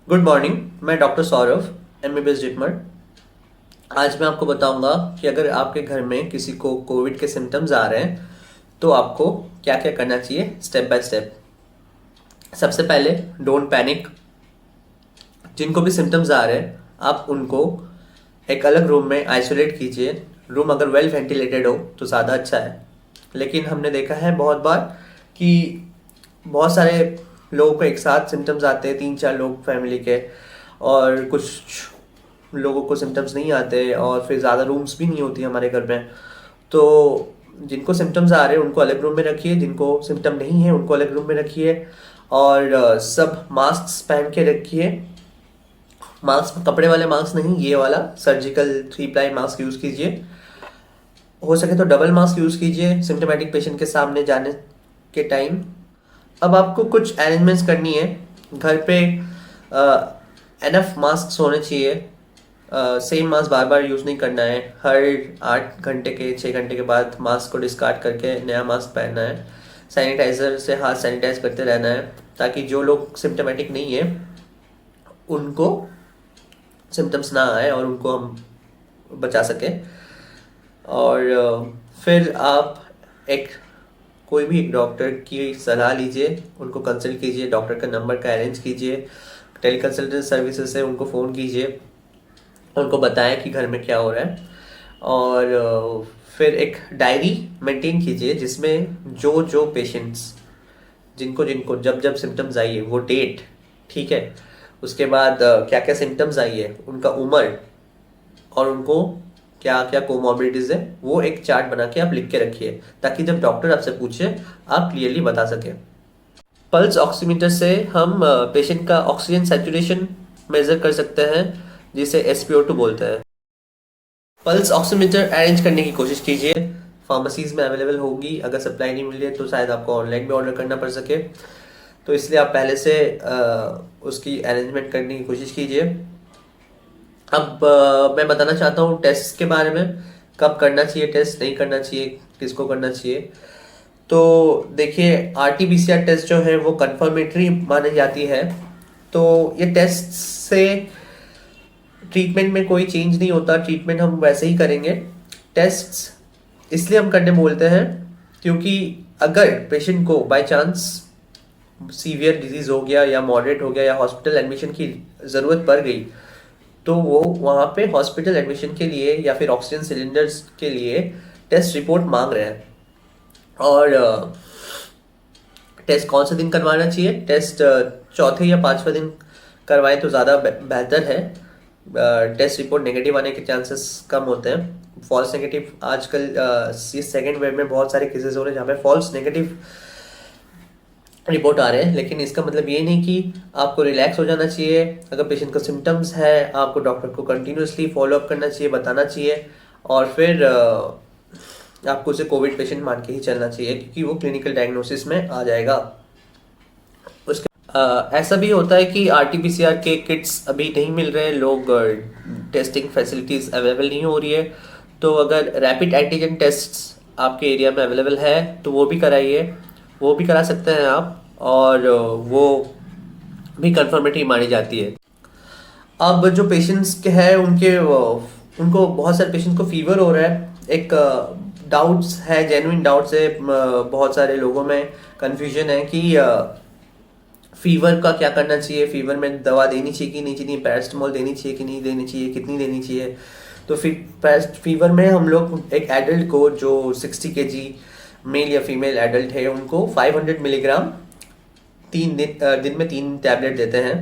Good morning. मैं doctor Saurabh, MBBS JIPMER. आज मैं आपको बताऊंगा कि अगर आपके घर में किसी को कोविड के सिम्टम्स आ रहे हैं तो आपको क्या क्या करना चाहिए स्टेप बाय स्टेप। सबसे पहले, डोंट पैनिक। जिनको भी सिम्टम्स आ रहे हैं आप उनको एक अलग रूम में आइसोलेट कीजिए। रूम अगर वेल वेंटिलेटेड हो तो ज़्यादा अच्छा है। लेकिन हमने देखा है बहुत बार कि बहुत सारे लोगों को एक साथ सिम्टम्स आते हैं, 3-4 लोग फैमिली के, और कुछ लोगों को सिम्टम्स नहीं आते और फिर ज़्यादा रूम्स भी नहीं होती हमारे घर में। तो जिनको सिम्टम्स आ रहे हैं उनको अलग रूम में रखिए, जिनको सिम्टम नहीं है उनको अलग रूम में रखिए। और सब मास्क पहन के रखिए। मास्क कपड़े वाले मास्क नहीं, ये वाला सर्जिकल 3 प्लाई मास्क यूज़ कीजिए। हो सके तो डबल मास्क यूज़ कीजिए सिम्टोमेटिक पेशेंट के सामने जाने के टाइम। अब आपको कुछ अरेंजमेंट्स करनी है घर पे। एनफ मास्क होने चाहिए। सेम मास्क बार बार यूज़ नहीं करना है। हर 8 घंटे के 6 घंटे के बाद मास्क को डिस्कार्ड करके नया मास्क पहनना है। सैनिटाइज़र से हाथ सैनिटाइज करते रहना है ताकि जो लोग सिम्टोमेटिक नहीं है उनको सिम्टम्स ना आए और उनको हम बचा सकें। और फिर आप एक कोई भी एक डॉक्टर की सलाह लीजिए, उनको कंसल्ट कीजिए, डॉक्टर का नंबर का अरेंज कीजिए। टेली कंसल्टेंट सर्विसेज से उनको फ़ोन कीजिए, उनको बताएं कि घर में क्या हो रहा है। और फिर एक डायरी मेंटेन कीजिए जिसमें जो जो पेशेंट्स जिनको जिनको जब जब सिम्टम्स आई है वो डेट, ठीक है, उसके बाद क्या क्या सिम्टम्स आई है, उनका उम्र, और उनको क्या क्या कोमॉर्बिडिटीज है, वो एक चार्ट बना के आप लिख के रखिए ताकि जब डॉक्टर आपसे पूछे आप क्लियरली बता सकें। पल्स ऑक्सीमीटर से हम पेशेंट का ऑक्सीजन सैचुरेशन मेजर कर सकते हैं, जिसे SpO2 बोलते हैं। पल्स ऑक्सीमीटर अरेंज करने की कोशिश कीजिए। फार्मेसीज में अवेलेबल होगी, अगर सप्लाई नहीं मिल रही है तो शायद आपको ऑनलाइन भी ऑर्डर करना पड़ सके, तो इसलिए आप पहले से उसकी अरेंजमेंट करने की कोशिश कीजिए। अब मैं बताना चाहता हूँ टेस्ट के बारे में, कब करना चाहिए टेस्ट, नहीं करना चाहिए, किसको करना चाहिए। तो देखिए, RT-PCR टेस्ट जो है वो कंफर्मेटरी मानी जाती है। तो ये टेस्ट से ट्रीटमेंट में कोई चेंज नहीं होता, ट्रीटमेंट हम वैसे ही करेंगे। टेस्ट इसलिए हम करने बोलते हैं क्योंकि अगर पेशेंट को बाय चांस सीवियर डिजीज हो गया या मॉडरेट हो गया या हॉस्पिटल एडमिशन की ज़रूरत पड़ गई तो वो वहाँ पे हॉस्पिटल एडमिशन के लिए या फिर ऑक्सीजन सिलेंडर्स के लिए टेस्ट रिपोर्ट मांग रहे हैं। और टेस्ट कौन से दिन करवाना चाहिए? टेस्ट चौथे या 5वें दिन करवाएं तो ज़्यादा बेहतर है। टेस्ट रिपोर्ट नेगेटिव आने के चांसेस कम होते हैं। फॉल्स नेगेटिव आजकल इस सेकेंड वेव में बहुत सारे केसेस हो रहे हैं जहाँ पे फॉल्स नेगेटिव रिपोर्ट आ रहे हैं, लेकिन इसका मतलब ये नहीं कि आपको रिलैक्स हो जाना चाहिए। अगर पेशेंट का सिम्टम्स है आपको डॉक्टर को कंटिन्यूसली फॉलो अप करना चाहिए, बताना चाहिए, और फिर आपको उसे कोविड पेशेंट मान के ही चलना चाहिए क्योंकि वो क्लिनिकल डायग्नोसिस में आ जाएगा। उसके ऐसा भी होता है कि RT-PCR के किट्स अभी नहीं मिल रहे, लोग टेस्टिंग फैसिलिटीज़ अवेलेबल नहीं हो रही है। तो अगर रैपिड एंटीजन टेस्ट आपके एरिया में अवेलेबल है तो वो भी कराइए, वो भी करा सकते हैं आप, और वो भी कंफर्मेटरी मानी जाती है। अब जो पेशेंट्स के हैं उनको बहुत सारे पेशेंट्स को फीवर हो रहा है, एक डाउट्स है, जेन्युइन डाउट्स है, बहुत सारे लोगों में कंफ्यूजन है कि फीवर का क्या करना चाहिए, फीवर में दवा देनी चाहिए कि नहीं चाहिए, पैरास्टामोल देनी चाहिए कि नहीं देनी चाहिए, कितनी देनी चाहिए। तो फीवर में हम लोग एक एडल्ट को जो 60 kg मेल या फीमेल एडल्ट है उनको 500 मिलीग्राम दिन में 3 टैबलेट देते हैं।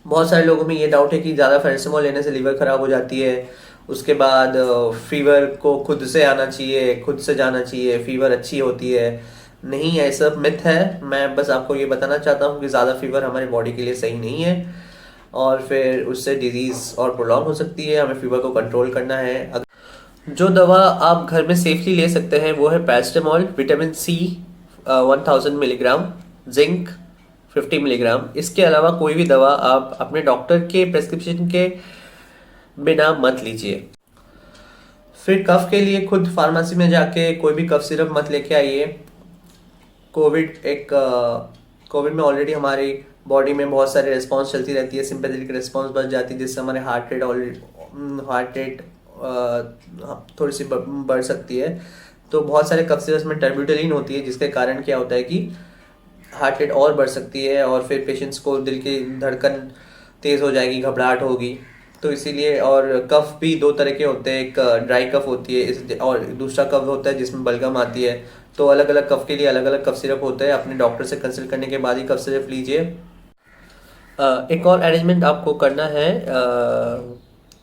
बहुत सारे लोगों में ये डाउट है कि ज़्यादा पैरास्टामोल लेने से लीवर ख़राब हो जाती है, उसके बाद फीवर को खुद से आना चाहिए, खुद से जाना चाहिए, फीवर अच्छी होती है। नहीं, ऐसा मिथ है। मैं बस आपको ये बताना चाहता हूँ कि ज़्यादा फीवर हमारे बॉडी के लिए सही नहीं है और फिर उससे डिजीज़ और प्रोलॉन्ग हो सकती है। हमें फीवर को कंट्रोल करना है। जो दवा आप घर में सेफली ले सकते हैं वो है paracetamol, vitamin C 1000 milligram, zinc 50 milligram. इसके अलावा कोई भी दवा आप अपने डॉक्टर के प्रेस्क्रिप्शन के बिना मत लीजिए। फिर कफ के लिए खुद फार्मेसी में जाके कोई भी कफ सिरप मत लेके आइए। कोविड में ऑलरेडी हमारी बॉडी में बहुत सारे रिस्पॉन्स चलती रहती है, सिंपैथेटिक रिस्पॉन्स बढ़ जाती है, जिससे हमारे हार्ट रेट थोड़ी सी बढ़ सकती है। तो बहुत सारे कफ सिरप्स में टर्ब्यूटेलिन होती है, जिसके कारण क्या होता है कि हार्ट रेट और बढ़ सकती है और फिर पेशेंट्स को दिल की धड़कन तेज़ हो जाएगी, घबराहट होगी। तो इसीलिए, और कफ भी दो तरह के होते हैं, एक ड्राई कफ होती है और दूसरा कफ होता है जिसमें बलगम आती है। तो अलग अलग कफ के लिए अलग अलग कफ सिरप होता है। अपने डॉक्टर से कंसल्ट करने के बाद ही कफ सिरप लीजिए। एक और अरेंजमेंट आपको करना है,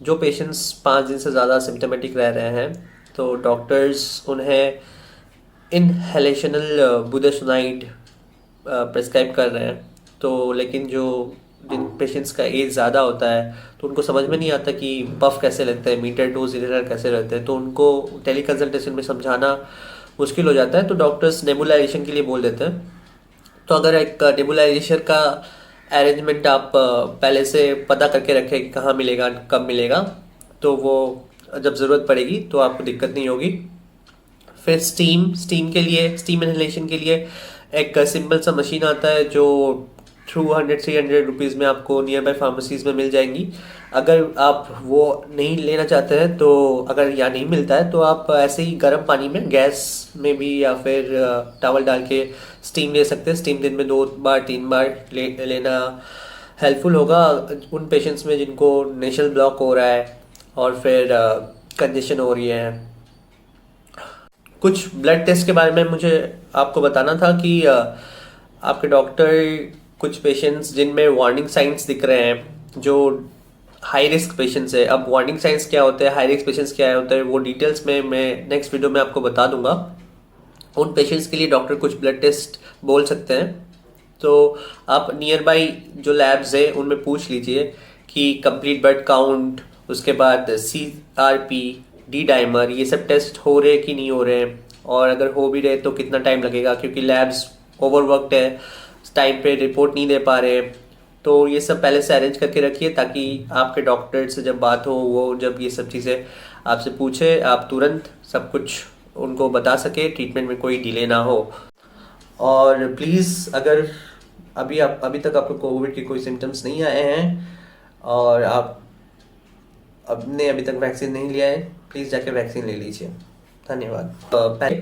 जो पेशेंट्स 5 दिन से ज़्यादा सिम्टमेटिक रह रहे हैं तो डॉक्टर्स उन्हें इनहेलेशनल बुदासोनाइड प्रेस्क्राइब कर रहे हैं। तो लेकिन जिन पेशेंट्स का एज ज़्यादा होता है तो उनको समझ में नहीं आता कि पफ कैसे लगता है, मीटर डोज इनहेलर कैसे रहते हैं, तो उनको टेली कंसल्टेशन में समझाना मुश्किल हो जाता है। तो डॉक्टर्स नेबुलाइजेशन के लिए बोल देते हैं। तो अगर एक नेबुलाइजेशन का अरेंजमेंट आप पहले से पता करके रखें कि कहाँ मिलेगा, कब मिलेगा, तो वो जब ज़रूरत पड़ेगी तो आपको दिक्कत नहीं होगी। फिर स्टीम इनहेलेशन के लिए एक सिंपल सा मशीन आता है जो 200-300 रुपीज़ में आपको नियर बाय फार्मेसीज में मिल जाएंगी। अगर आप वो नहीं लेना चाहते हैं तो अगर यहाँ नहीं मिलता है तो आप ऐसे ही गर्म पानी में गैस में भी या फिर टॉवल डाल के स्टीम ले सकते हैं। स्टीम दिन में 2 बार 3 बार लेना हेल्पफुल होगा उन पेशेंट्स में जिनको नेशनल ब्लॉक हो रहा है और फिर कंजेशन हो रही है। कुछ ब्लड टेस्ट के बारे में मुझे आपको बताना था कि आपके डॉक्टर कुछ पेशेंट्स जिनमें वार्निंग साइंस दिख रहे हैं, जो हाई रिस्क पेशेंट्स है। अब वार्निंग साइंस क्या होते हैं, हाई रिस्क पेशेंट्स क्या होते हैं, वो डिटेल्स में मैं नेक्स्ट वीडियो में आपको बता दूंगा। उन पेशेंट्स के लिए डॉक्टर कुछ ब्लड टेस्ट बोल सकते हैं। तो आप नियर बाई जो लैब्स है उनमें पूछ लीजिए कि कंप्लीट ब्लड काउंट, उसके बाद CRP, डी डाइमर, ये सब टेस्ट हो रहे कि नहीं हो रहे हैं, और अगर हो भी रहे तो कितना टाइम लगेगा, क्योंकि लैब्स ओवरवर्कड है, टाइम पे रिपोर्ट नहीं दे पा रहे। तो ये सब पहले से अरेंज करके रखिए ताकि आपके डॉक्टर से जब बात हो, वो जब ये सब चीज़ें आपसे पूछे, आप तुरंत सब कुछ उनको बता सके, ट्रीटमेंट में कोई डिले ना हो। और प्लीज़, अगर अभी तक आपको कोविड के कोई सिम्टम्स नहीं आए हैं और आप अभी तक वैक्सीन नहीं लिया है, प्लीज़ जाके वैक्सीन ले लीजिए। धन्यवाद। पहले